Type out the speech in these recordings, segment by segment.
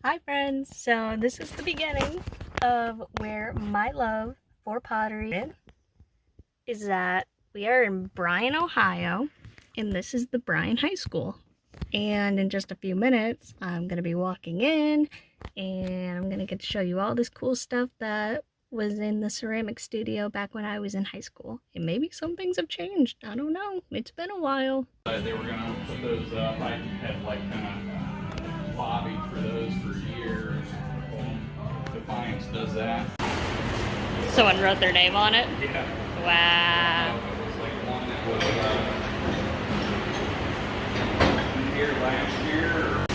Hi friends! So this is the beginning of where my love for pottery is that we are in Bryan, Ohio, and this is the Bryan High School. And in just a few minutes, I'm going to be walking in and I'm going to get to show you all this cool stuff that was in the ceramic studio back when I was in high school. And maybe some things have changed. I don't know. It's been a while. They were going to put those up. I had kind of lobbied for those for years. Defiance does that. Someone wrote their name on it? Yeah. Wow. It was like one that was here last year.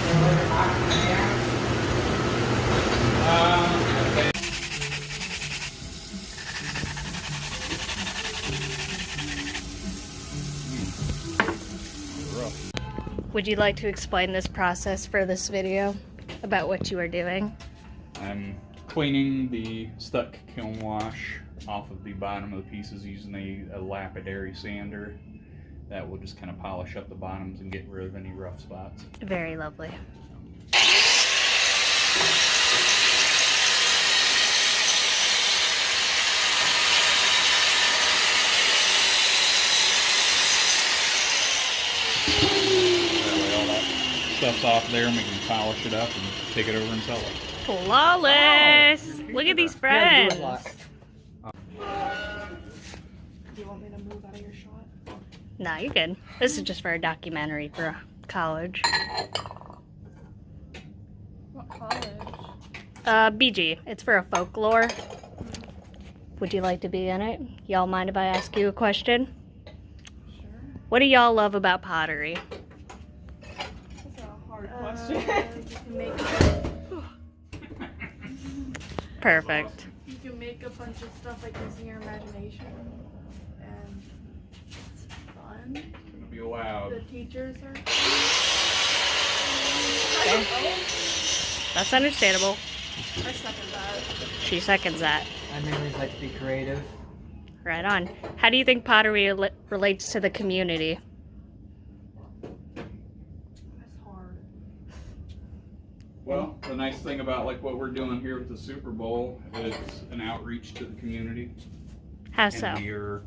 Would you like to explain this process for this video about what you are doing? I'm cleaning the stuck kiln wash off of the bottom of the pieces using a lapidary sander. That will just kind of polish up the bottoms and get rid of any rough spots. Very lovely. Stuff's off there and we can polish it up and take it over and sell it. Flawless! Look at these friends! Do you want me to move out of your shot? Nah, you're good. This is just for a documentary for college. What college? BG. It's for a folklore. Would you like to be in it? Y'all mind if I ask you a question? Sure. What do y'all love about pottery? That's a hard question. Perfect. You can make a bunch of stuff like using your imagination, and it's fun. It's gonna be loud. The teachers are. Okay. That's understandable. I second that. She seconds that. I mainly like to be creative. Right on. How do you think pottery relates to the community? That's hard. Well, the nice thing about what we're doing here with the Super Bowl is an outreach to the community. How so? And we are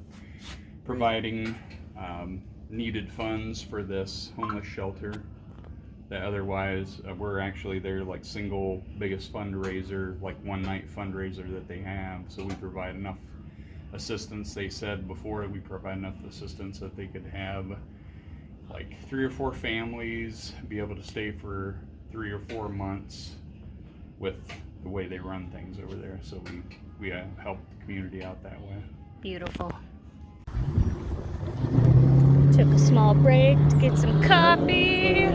providing needed funds for this homeless shelter that otherwise we're actually their single biggest fundraiser, one night fundraiser that they have. So we provide enough assistance. They said before we provide enough assistance that they could have 3 or 4 families be able to stay for 3 or 4 months with the way they run things over there. So we help the community out that way. Beautiful. Took a small break to get some coffee.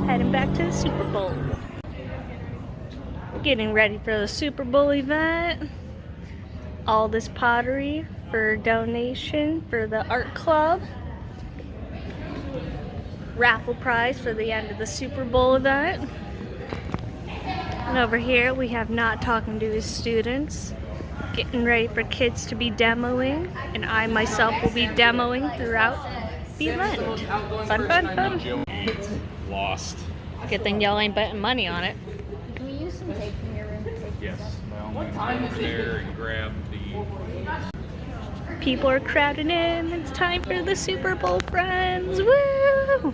Heading back to the Super Bowl. Getting ready for the Super Bowl event. All this pottery for donation for the art club. Raffle prize for the end of the Super Bowl event. And over here we have Not talking to his students. Getting ready for kids to be demoing, and I myself will be demoing throughout the event. Fun, fun, fun. Lost. Good thing y'all ain't betting money on it. Can we use some tape from your room? Yes. Well, I'm over there and grab the. People are crowding in. It's time for the Super Bowl, friends. Woo! Woo!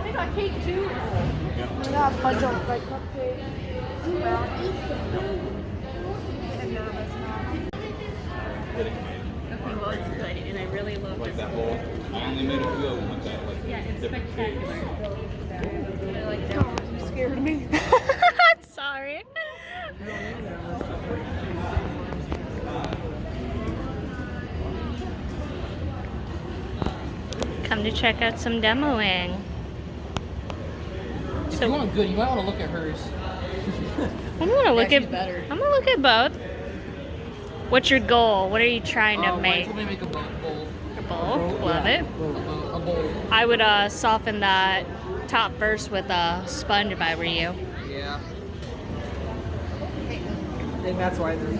I got cake too. I got a bunch of cupcakes, brownies. I'm nervous now. Okay, well, it's good, and I really love this. That whole. I only made a few of them like that. Yeah, it's spectacular. I like that. Oh, you scared me. Sorry. Come to check out some demoing. If you want good, you might want to look at hers. I'm gonna look she's at. better. I'm gonna look at both. What's your goal? What are you trying to make? Mine's gonna make a bowl. A bowl? Love it. A bowl. I would soften that top first with a sponge if I were you. Yeah. And that's why there's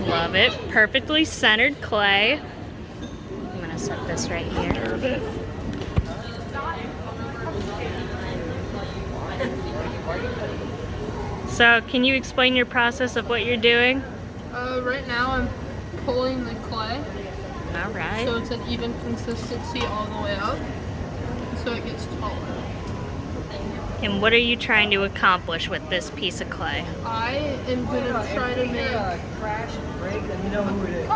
Love it. Perfectly centered clay. I'm gonna set this right here. So, can you explain your process of what you're doing? Right now I'm pulling the clay All right. so it's an even consistency all the way up, so it gets taller. And what are you trying to accomplish with this piece of clay? I am gonna try to make crash and break, then you know who it is.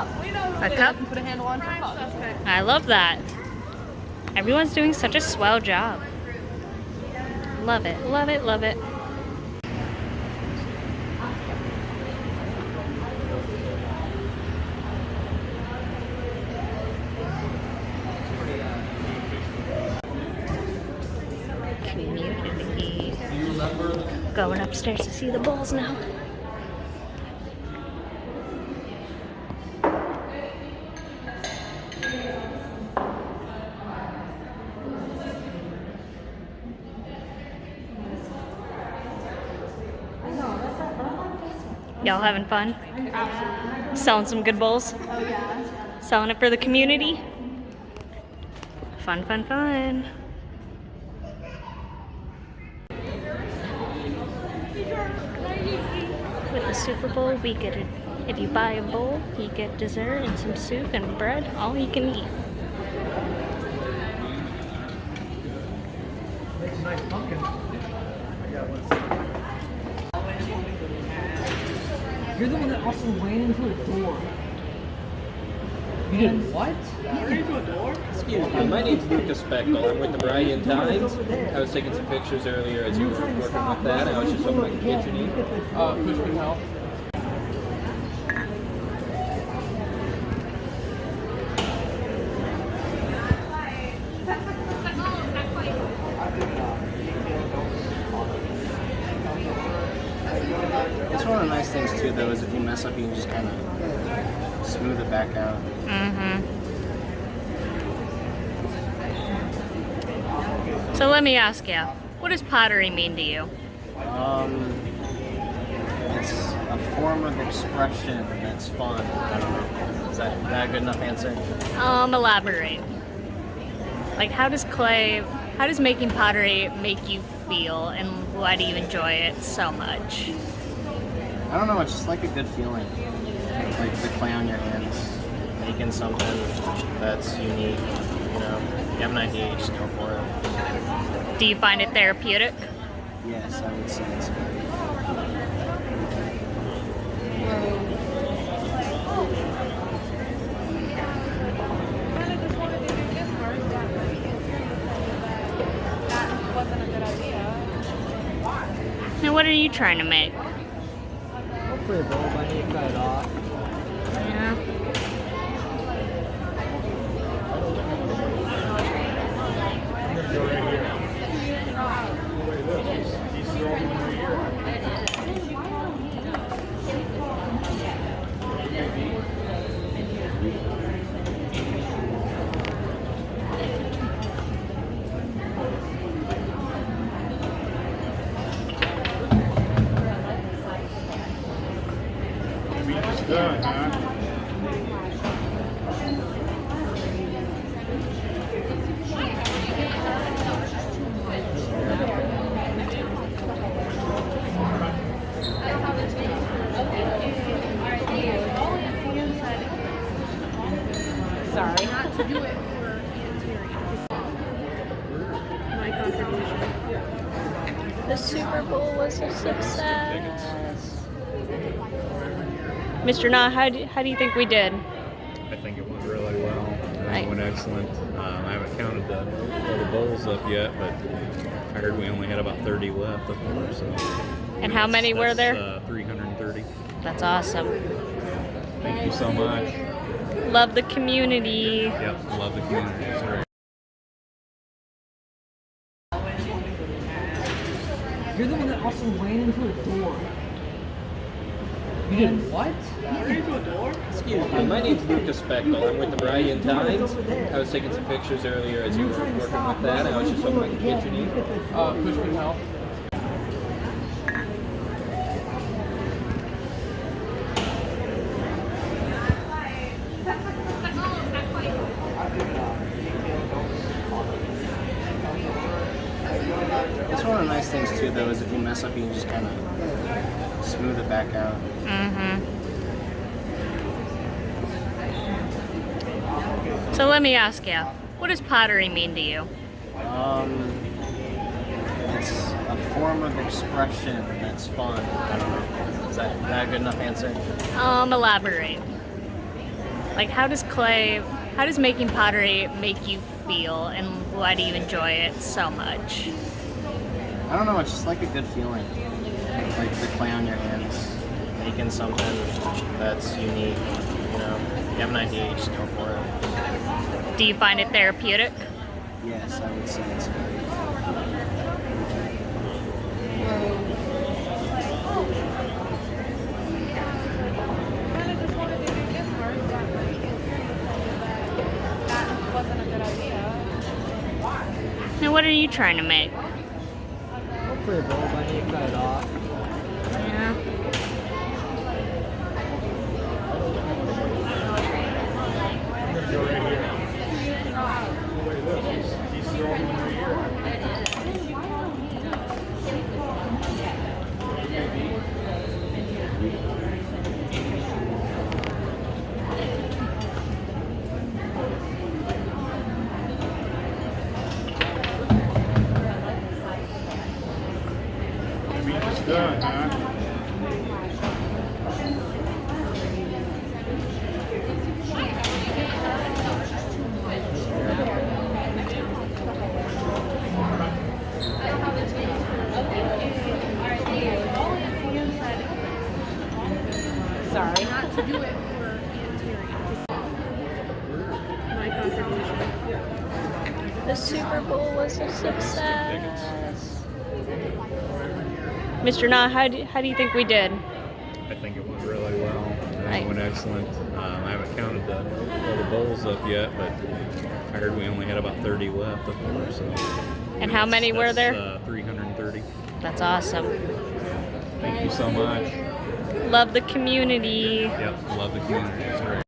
A cup? Put a handle on for cup. I love that. Everyone's doing such a swell job. Love it, love it, love it. Community. Going upstairs to see the bowls now. Y'all having fun? Absolutely. Selling some good bowls? Oh yeah. Selling it for the community? Fun, fun, fun. With the Super Bowl, we get it. If you buy a bowl, you get dessert and some soup and bread, all you can eat. Makes a nice pumpkin. You're the one that also ran into a door. You did what? Excuse me, my name's Lucas Bechtel. I'm with the Bryan Times. I was taking some pictures earlier as you were working with that. I was just hoping I could get your name. Pushman Health. It's one of the nice things too, though, is if you mess up, you can just kind of smooth it back out. So let me ask you, what does pottery mean to you? It's a form of expression that's fun. I don't know. Is that a good enough answer? Elaborate. Like, how does making pottery make you feel, and why do you enjoy it so much? I don't know. It's just like a good feeling. Like the clay on your hands, making something that's unique. You know, you have an idea, you just go for it. Do you find it therapeutic? Yes, I would say it's very. Now, what are you trying to make? Hopefully a bowl, but I need to cut it off. Yeah. Done, huh? Sorry. My contribution. The Super Bowl was a success. Mr. Na, how do you think we did? I think it went really well. I think Right. it went excellent. I haven't counted all the bowls up yet, but I heard we only had about 30 left up there. So. And how many were there? 330. That's awesome. Thank you so much. Love the community. Yep, love the community. It's great. You're the one that also ran into a door. You did what? Excuse me, my name's Lucas Bechtel. I'm with the Bryan Times. I was taking some pictures earlier as you were working with that. I was just hoping I could get your name. Pushman Health. good though is if you mess up, you can just kind of smooth it back out. So let me ask you, what does pottery mean to you? It's a form of expression that's fun. I don't know. Is that a good enough answer? Elaborate. Like, how does making pottery make you feel, and why do you enjoy it so much? I don't know. It's just like a good feeling. Like the clay on your hands, making something that's unique. You know, you have an idea, you just go for it. Do you find it therapeutic? Yes, I would say it's very. Kinda just wanted to do gift cards that way. That wasn't a good idea. Now, what are you trying to make? Hopefully a bowl, but I need to cut it off. Yeah. Done, huh? Sorry, not to do it for interior. My contribution. The Super Bowl was a success. Mr. Na, how do you think we did? I think it went really well. I think Right. it went excellent. I haven't counted all the bowls up yet, but I heard we only had about 30 left of them. So And how many were there? 330. That's awesome. Thank you so much. Love the community. Yep, love the community. It's great.